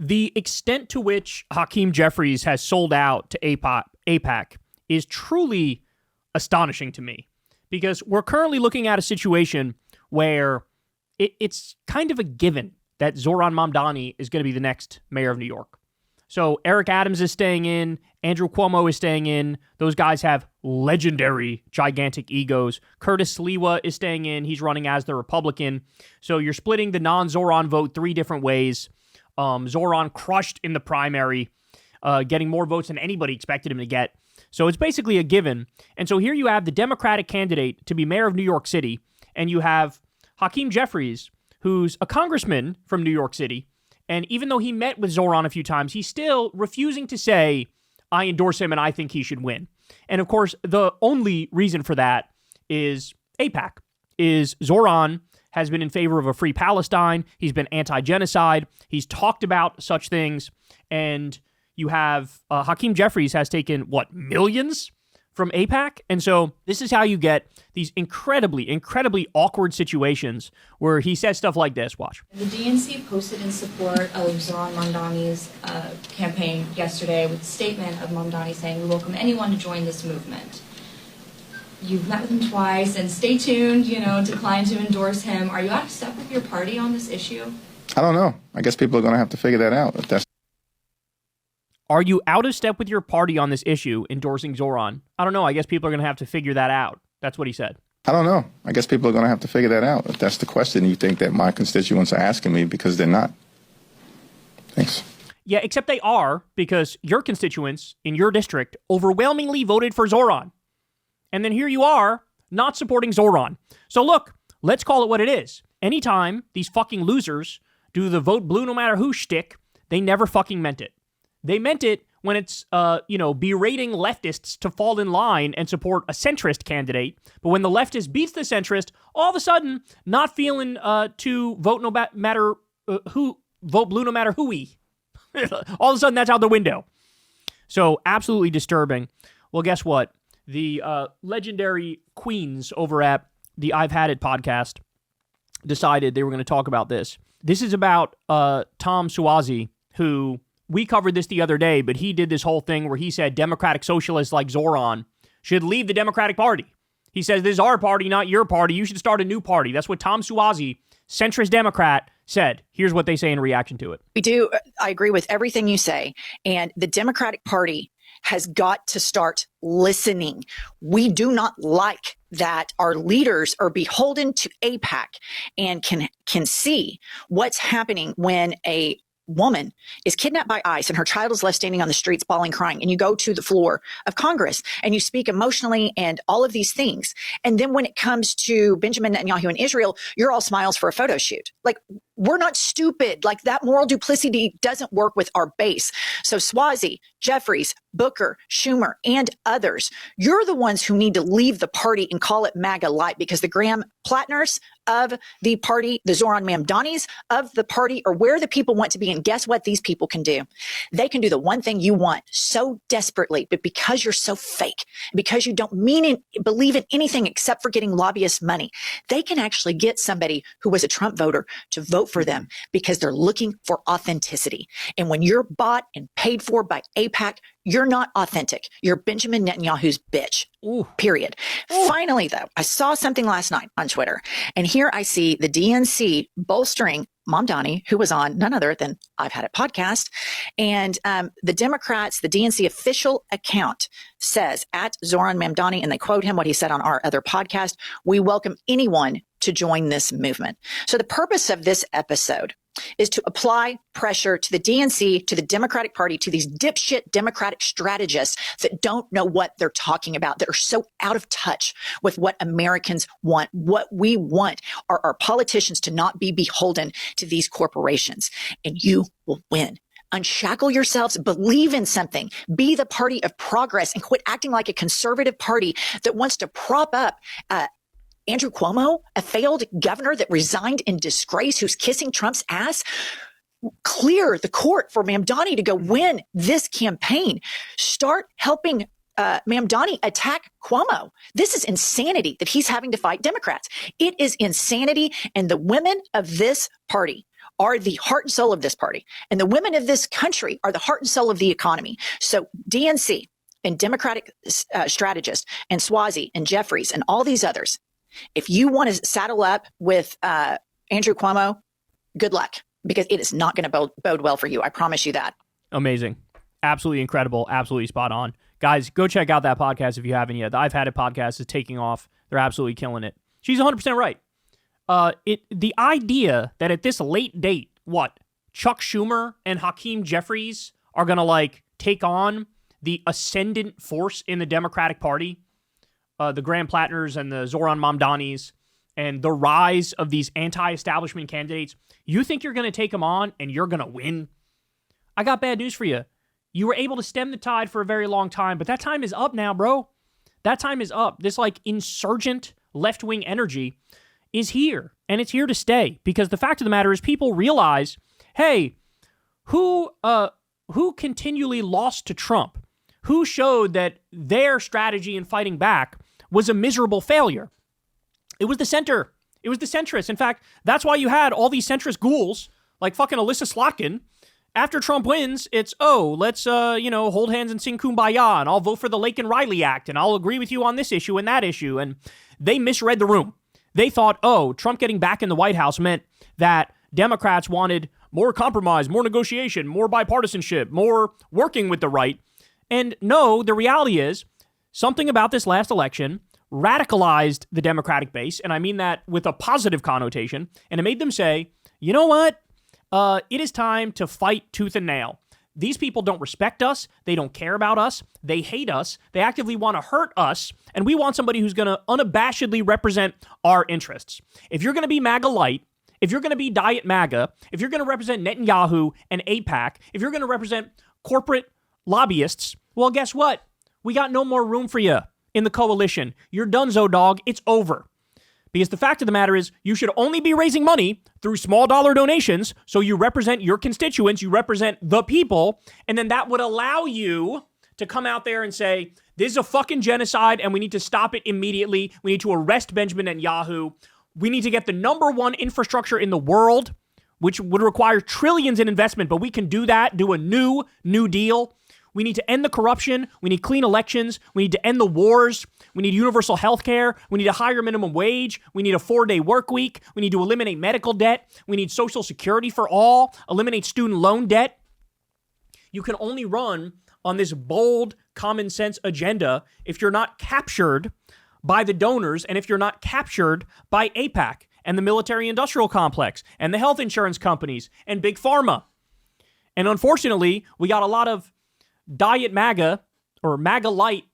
The extent to which Hakeem Jeffries has sold out to AIPAC is truly astonishing to me, because we're currently looking at a situation where it's kind of a given that Zohran Mamdani is going to be the next mayor of New York. So Eric Adams is staying in, Andrew Cuomo is staying in. Those guys have legendary, gigantic egos. Curtis Sliwa is staying in. He's running as the Republican. So you're splitting the non-Zohran vote three different ways. Zohran crushed in the primary, getting more votes than anybody expected him to get. So it's basically a given. And so here you have the Democratic candidate to be mayor of New York City, and you have Hakeem Jeffries, who's a congressman from New York City. And even though he met with Zohran a few times, he's still refusing to say, I endorse him and I think he should win. And of course, the only reason for that is AIPAC, is Zohran has been in favor of a free Palestine. He's been anti-genocide. He's talked about such things. And you have Hakeem Jeffries has taken, millions from AIPAC? And so this is how you get these incredibly, incredibly awkward situations where he says stuff like this. Watch. The DNC posted in support of Zohran Mamdani's campaign yesterday with a statement of Mamdani saying, we welcome anyone to join this movement. You've met with him twice, and stay tuned, declined to endorse him. Are you out of step with your party on this issue? I don't know. I guess people are going to have to figure that out. Are you out of step with your party on this issue, endorsing Zohran? I don't know. I guess people are going to have to figure that out. That's what he said. I don't know. I guess people are going to have to figure that out. If that's the question you think that my constituents are asking me, because they're not. Thanks. Yeah, except they are, because your constituents in your district overwhelmingly voted for Zohran. And then here you are, not supporting Zohran. So look, let's call it what it is. Anytime these fucking losers do the vote blue no matter who shtick, they never fucking meant it. They meant it when it's, berating leftists to fall in line and support a centrist candidate. But when the leftist beats the centrist, all of a sudden, not feeling to vote no matter who, vote blue no matter who-y. All of a sudden, that's out the window. So absolutely disturbing. Well, guess what? The legendary queens over at the I've Had It podcast decided they were going to talk about this. This is about Tom Suozzi, who... We covered this the other day, but he did this whole thing where he said Democratic socialists like Zohran should leave the Democratic Party. He says, this is our party, not your party. You should start a new party. That's what Tom Suozzi, centrist Democrat, said. Here's what they say in reaction to it. I agree with everything you say. And the Democratic Party has got to start listening. We do not like that our leaders are beholden to AIPAC and can see what's happening when a woman is kidnapped by ICE and her child is left standing on the streets bawling, crying, and you go to the floor of Congress and you speak emotionally and all of these things. And then when it comes to Benjamin Netanyahu in Israel, you're all smiles for a photo shoot. Like, we're not stupid. Like, that moral duplicity doesn't work with our base. So Suozzi, Jeffries, Booker, Schumer, and others, you're the ones who need to leave the party and call it MAGA light, because the Graham Plattners of the party, the Zohran Mamdanis of the party, are where the people want to be. And guess what these people can do? They can do the one thing you want so desperately, but because you're so fake, because you don't believe in anything except for getting lobbyist money, they can actually get somebody who was a Trump voter to vote for them because they're looking for authenticity. And when you're bought and paid for by AIPAC, you're not authentic. You're Benjamin Netanyahu's bitch. Ooh. Period. Ooh. Finally, though, I saw something last night on Twitter, and here I see the DNC bolstering Mamdani, who was on none other than I've Had It podcast. And the Democrats, the DNC official account says at Zohran Mamdani, and they quote him what he said on our other podcast, we welcome anyone to join this movement. So the purpose of this episode is to apply pressure to the DNC, to the Democratic Party, to these dipshit Democratic strategists that don't know what they're talking about, that are so out of touch with what Americans want. What we want are our politicians to not be beholden to these corporations, and you will win. Unshackle yourselves, believe in something, be the party of progress, and quit acting like a conservative party that wants to prop up Andrew Cuomo, a failed governor that resigned in disgrace, who's kissing Trump's ass. Clear the court for Mamdani to go win this campaign. Start helping Mamdani attack Cuomo. This is insanity that he's having to fight Democrats. It is insanity, and the women of this party are the heart and soul of this party. And the women of this country are the heart and soul of the economy. So DNC and Democratic strategists and Swazi and Jeffries and all these others, if you want to saddle up with Andrew Cuomo, good luck, because it is not going to bode well for you. I promise you that. Amazing. Absolutely incredible. Absolutely spot on. Guys, go check out that podcast if you haven't yet. The I've Had It podcast is taking off. They're absolutely killing it. She's 100% right. The idea that at this late date, Chuck Schumer and Hakeem Jeffries are going to take on the ascendant force in the Democratic Party, the Graham Plattners and the Zoran Mamdanis, and the rise of these anti-establishment candidates, you think you're going to take them on and you're going to win? I got bad news for you. You were able to stem the tide for a very long time, but that time is up now, bro. That time is up. This insurgent left-wing energy is here, and it's here to stay, because the fact of the matter is people realize, hey, who continually lost to Trump? Who showed that their strategy in fighting back was a miserable failure? It was the center. It was the centrists. In fact, that's why you had all these centrist ghouls like fucking Alyssa Slotkin. After Trump wins, it's, let's, hold hands and sing Kumbaya, and I'll vote for the Lake and Riley Act, and I'll agree with you on this issue and that issue. And they misread the room. They thought, Trump getting back in the White House meant that Democrats wanted more compromise, more negotiation, more bipartisanship, more working with the right. And no, the reality is something about this last election radicalized the Democratic base, and I mean that with a positive connotation, and it made them say, you know what? It is time to fight tooth and nail. These people don't respect us. They don't care about us. They hate us. They actively want to hurt us. And we want somebody who's going to unabashedly represent our interests. If you're going to be MAGA light, if you're going to be Diet MAGA, if you're going to represent Netanyahu and AIPAC, if you're going to represent corporate lobbyists, well, guess what? We got no more room for you in the coalition. You're donezo, dog. It's over. Because the fact of the matter is, you should only be raising money through small dollar donations, so you represent your constituents, you represent the people, and then that would allow you to come out there and say, this is a fucking genocide, and we need to stop it immediately. We need to arrest Benjamin Netanyahu. We need to get the number one infrastructure in the world, which would require trillions in investment, but we can do that, do a new deal. We need to end the corruption. We need clean elections. We need to end the wars. We need universal health care. We need a higher minimum wage. We need a 4-day work week. We need to eliminate medical debt. We need Social Security for all. Eliminate student loan debt. You can only run on this bold, common sense agenda if you're not captured by the donors and if you're not captured by AIPAC and the military-industrial complex and the health insurance companies and Big Pharma. And unfortunately, we got a lot of Diet MAGA or MAGA light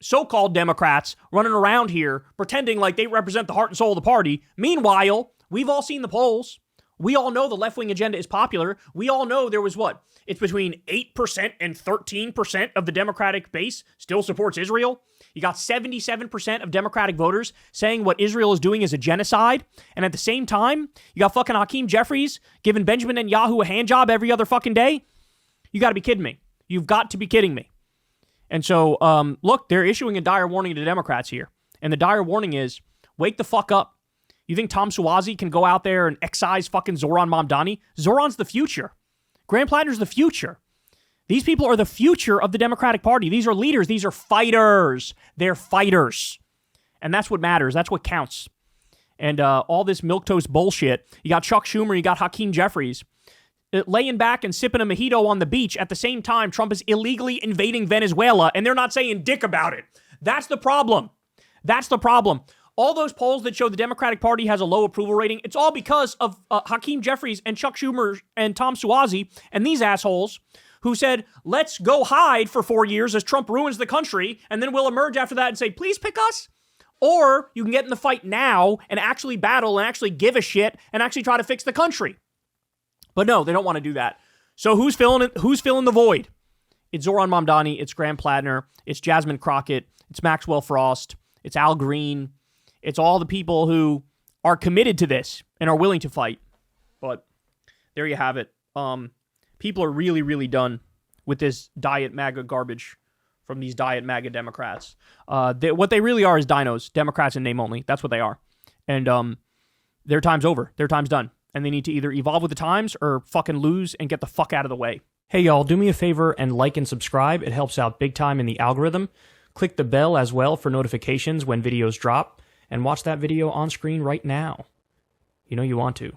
so-called Democrats running around here pretending like they represent the heart and soul of the party. Meanwhile, we've all seen the polls. We all know the left-wing agenda is popular. We all know there was it's between 8% and 13% of the Democratic base still supports Israel. You got 77% of Democratic voters saying what Israel is doing is a genocide. And at the same time, you got fucking Hakeem Jeffries giving Benjamin Netanyahu a hand job every other fucking day. You got to be kidding me. You've got to be kidding me. And so, look, they're issuing a dire warning to Democrats here. And the dire warning is, wake the fuck up. You think Tom Suozzi can go out there and excise fucking Zoran Mamdani? Zoran's the future. Graham Plattner's the future. These people are the future of the Democratic Party. These are leaders. These are fighters. They're fighters. And that's what matters. That's what counts. And all this milquetoast bullshit. You got Chuck Schumer. You got Hakeem Jeffries laying back and sipping a mojito on the beach at the same time Trump is illegally invading Venezuela, and they're not saying dick about it. That's the problem. That's the problem. All those polls that show the Democratic Party has a low approval rating, it's all because of Hakeem Jeffries and Chuck Schumer and Tom Suozzi and these assholes who said, let's go hide for 4 years as Trump ruins the country, and then we'll emerge after that and say, please pick us. Or you can get in the fight now and actually battle and actually give a shit and actually try to fix the country. But no, they don't want to do that. So who's filling it? Who's filling the void? It's Zoran Mamdani. It's Graham Plattner. It's Jasmine Crockett. It's Maxwell Frost. It's Al Green. It's all the people who are committed to this and are willing to fight. But there you have it. People are really, really done with this Diet MAGA garbage from these Diet MAGA Democrats. What they really are is dinos, Democrats in name only. That's what they are. And their time's over. Their time's done. and they need to either evolve with the times or fucking lose and get the fuck out of the way. Hey y'all, do me a favor and like and subscribe. It helps out big time in the algorithm. Click the bell as well for notifications when videos drop, and watch that video on screen right now. You know you want to.